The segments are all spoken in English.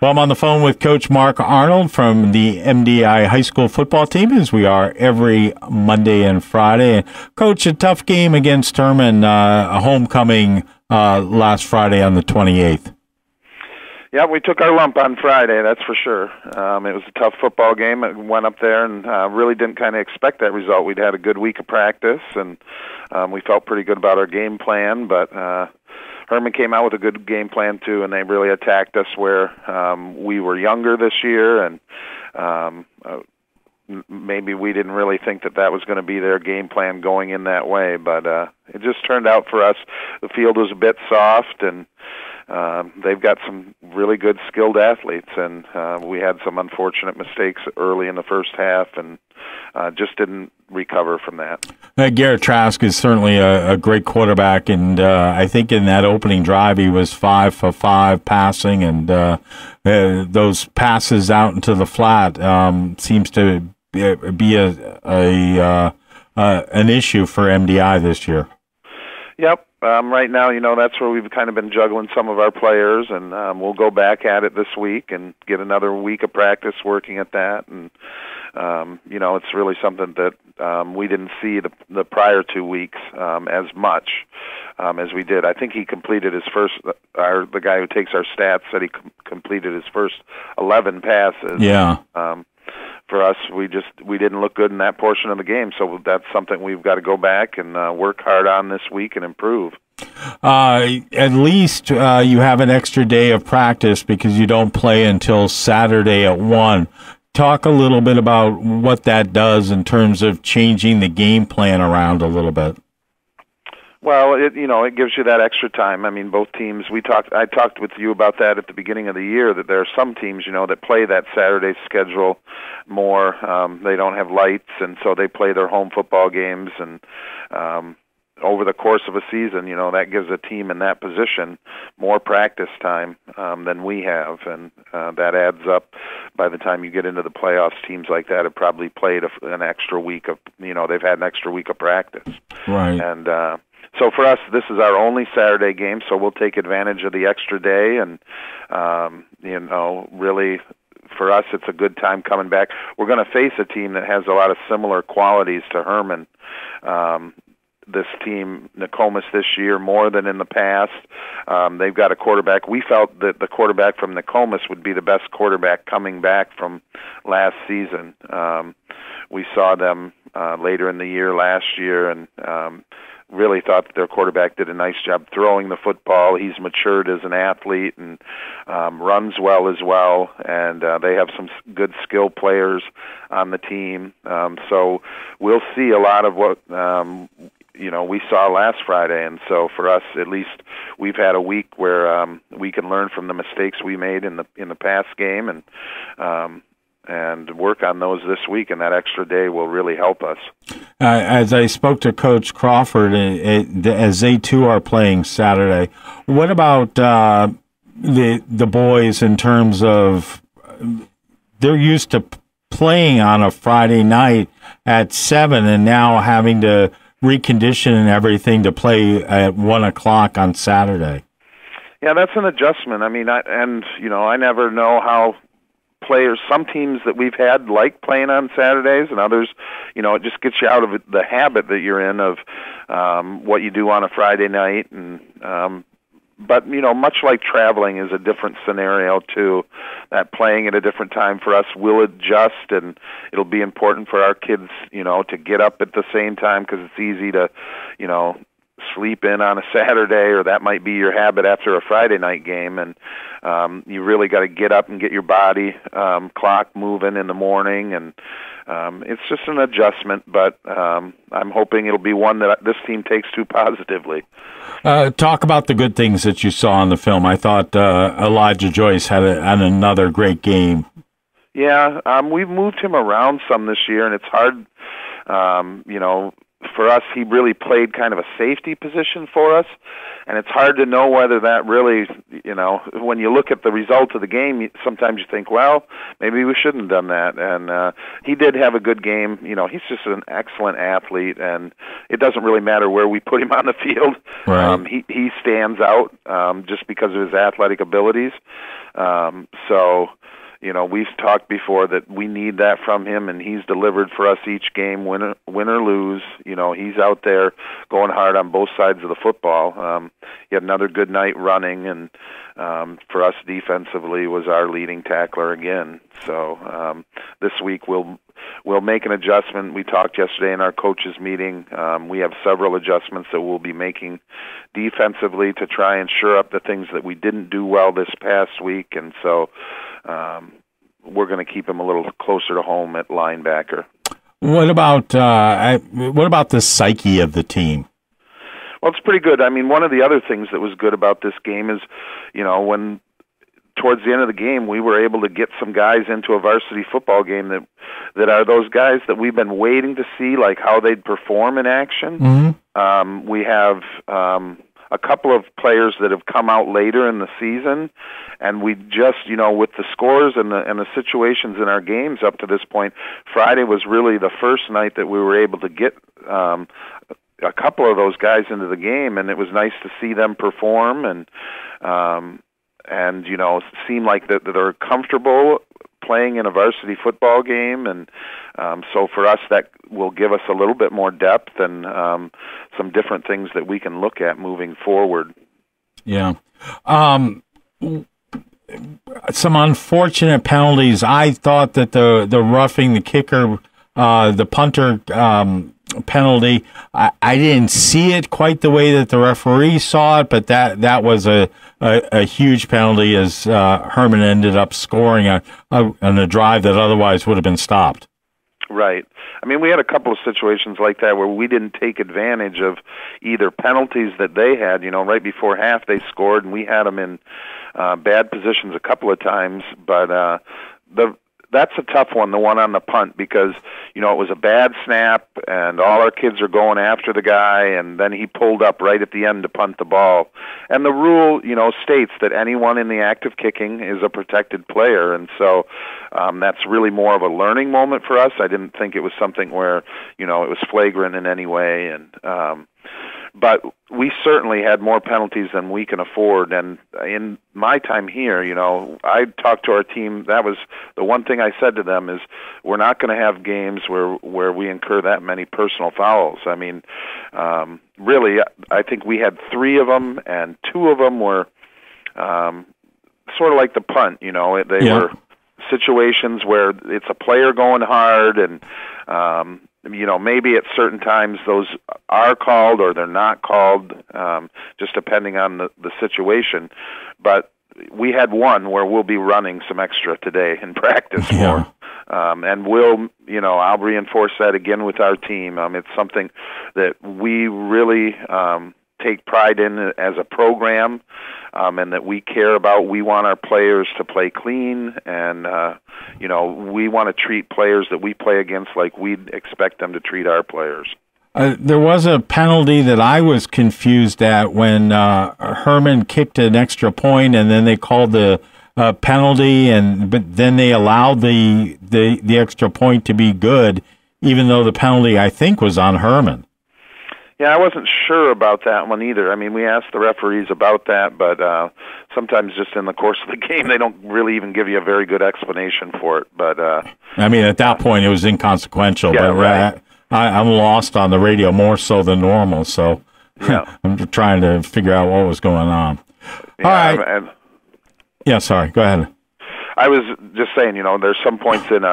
Well, I'm on the phone with Coach Mark Arnold from the MDI high school football team, as we are every Monday and Friday. Coach, a tough game against Hermon, a homecoming last Friday on the 28th. Yeah, we took our lump on Friday, that's for sure. It was a tough football game. I went up there and really didn't kind of expect that result. We'd had a good week of practice, and we felt pretty good about our game plan, but Hermon came out with a good game plan, too, and they really attacked us where we were younger this year, and maybe we didn't really think that was going to be their game plan going in that way, but it just turned out for us. The field was a bit soft, and they've got some really good skilled athletes, and we had some unfortunate mistakes early in the first half and just didn't recover from that. Garrett Trask is certainly a great quarterback, and I think in that opening drive he was 5 for 5 passing, and those passes out into the flat seems to be an issue for MDI this year. Yep. Right now, that's where we've kind of been juggling some of our players, and we'll go back at it this week and get another week of practice working at that. And, it's really something that we didn't see the prior 2 weeks as much as we did. I think he completed his first, the guy who takes our stats said he completed his first 11 passes. Yeah. For us, we didn't look good in that portion of the game, so that's something we've got to go back and work hard on this week and improve. At least you have an extra day of practice because you don't play until Saturday at 1. Talk a little bit about what that does in terms of changing the game plan around a little bit. Well, it gives you that extra time. I mean, both teams, I talked with you about that at the beginning of the year, that there are some teams, that play that Saturday schedule more. They don't have lights, and so they play their home football games, and over the course of a season, that gives a team in that position more practice time than we have, and that adds up. By the time you get into the playoffs, teams like that have probably played an extra week of, they've had an extra week of practice. Right. And so for us, this is our only Saturday game, so we'll take advantage of the extra day, and really, for us, it's a good time coming back. We're going to face a team that has a lot of similar qualities to Hermon. This team, Nokomis, this year, more than in the past. They've got a quarterback. We felt that the quarterback from Nokomis would be the best quarterback coming back from last season. We saw them later in the year last year, and really thought that their quarterback did a nice job throwing the football. He's matured as an athlete and runs well as well, and they have some good skill players on the team. So we'll see a lot of what we saw last Friday, and so for us, at least, we've had a week where we can learn from the mistakes we made in the past game, and work on those this week, and that extra day will really help us. As I spoke to Coach Crawford, as they too are playing Saturday, what about the boys in terms of they're used to playing on a Friday night at 7 and now having to recondition and everything to play at 1 o'clock on Saturday? Yeah, that's an adjustment. I mean, I never know how players, some teams that we've had like playing on Saturdays, and others, it just gets you out of the habit that you're in of what you do on a Friday night. And but much like traveling is a different scenario too. That playing at a different time for us will adjust, and it'll be important for our kids, to get up at the same time, because it's easy to, sleep in on a Saturday, or that might be your habit after a Friday night game, and you really got to get up and get your body clock moving in the morning, and it's just an adjustment, but I'm hoping it'll be one that this team takes to positively. Talk about the good things that you saw in the film. I thought Elijah Joyce had another great game. Yeah, we've moved him around some this year, and it's hard, for us, he really played kind of a safety position for us, and it's hard to know whether that really, when you look at the result of the game, sometimes you think, well, maybe we shouldn't have done that. And he did have a good game. He's just an excellent athlete, and it doesn't really matter where we put him on the field. Right. He stands out just because of his athletic abilities. So, we've talked before that we need that from him, and he's delivered for us each game, win or lose. He's out there going hard on both sides of the football. He had another good night running, and for us defensively was our leading tackler again. So this week we'll make an adjustment. We talked yesterday in our coaches meeting. We have several adjustments that we'll be making defensively to try and shore up the things that we didn't do well this past week, and so we're going to keep him a little closer to home at linebacker. What about the psyche of the team? Well, it's pretty good. I mean, one of the other things that was good about this game is, when towards the end of the game we were able to get some guys into a varsity football game that are those guys that we've been waiting to see, like how they'd perform in action. Mm-hmm. We have a couple of players that have come out later in the season, and we just, with the scores and the situations in our games up to this point, Friday was really the first night that we were able to get a couple of those guys into the game, and it was nice to see them perform and seem like that they're comfortable playing in a varsity football game, and so for us that will give us a little bit more depth and some different things that we can look at moving forward. Yeah. Some unfortunate penalties. I thought that the roughing the kicker, the punter penalty, I didn't see it quite the way that the referee saw it, but that was a huge penalty as Hermon ended up scoring on a drive that otherwise would have been stopped. Right. I mean, we had a couple of situations like that where we didn't take advantage of either penalties that they had. Right before half they scored, and we had them in bad positions a couple of times. But that's a tough one, the one on the punt, because, it was a bad snap, and all our kids are going after the guy, and then he pulled up right at the end to punt the ball. And the rule, states that anyone in the act of kicking is a protected player, and so that's really more of a learning moment for us. I didn't think it was something where, it was flagrant in any way, and but we certainly had more penalties than we can afford. And in my time here, I talked to our team. That was the one thing I said to them is we're not going to have games where we incur that many personal fouls. I mean, really, I think we had 3 of them, and 2 of them were sort of like the punt. They were situations where it's a player going hard, and maybe at certain times those are called or they're not called, just depending on the situation. But we had one where we'll be running some extra today in practice for. And I'll reinforce that again with our team. It's something that we really take pride in as a program, and that we care about. We want our players to play clean, and we want to treat players that we play against like we'd expect them to treat our players. There was a penalty that I was confused at when Hermon kicked an extra point, and then they called the penalty, but then they allowed the extra point to be good, even though the penalty I think was on Hermon. Yeah, I wasn't sure about that one either. I mean, we asked the referees about that, but sometimes just in the course of the game, they don't really even give you a very good explanation for it. But I mean, at that point, it was inconsequential. Yeah, but right. I'm lost on the radio more so than normal, so I'm trying to figure out what was going on. Yeah, all right. Yeah, sorry. Go ahead. I was just saying, there's some points in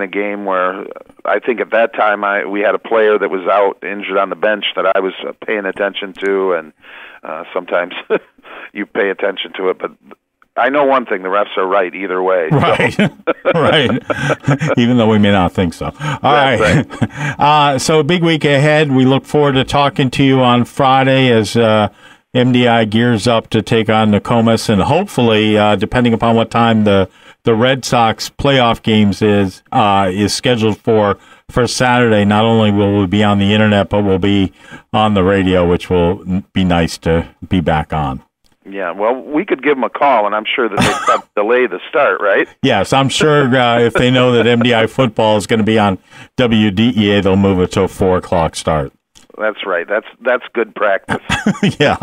a game where I think at that time we had a player that was out injured on the bench that I was paying attention to, and sometimes you pay attention to it, but I know one thing, the refs are right either way. Right, so. right. Even though we may not think so. All right. So a big week ahead. We look forward to talking to you on Friday as MDI gears up to take on Nokomis, and hopefully, depending upon what time the Red Sox playoff games is scheduled for Saturday, not only will we be on the internet, but we'll be on the radio, which will be nice to be back on. Yeah, well, we could give them a call, and I'm sure that they'd delay the start, right? Yes, I'm sure if they know that MDI football is going to be on WDEA, they'll move it to a 4 o'clock start. That's right. That's good practice. Yeah.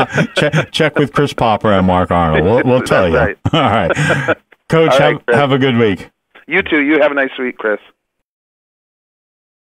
Check with Chris Popper and Mark Arnold. We'll tell you. Right. All right. Coach, All right, have a good week. You too. You have a nice week, Chris.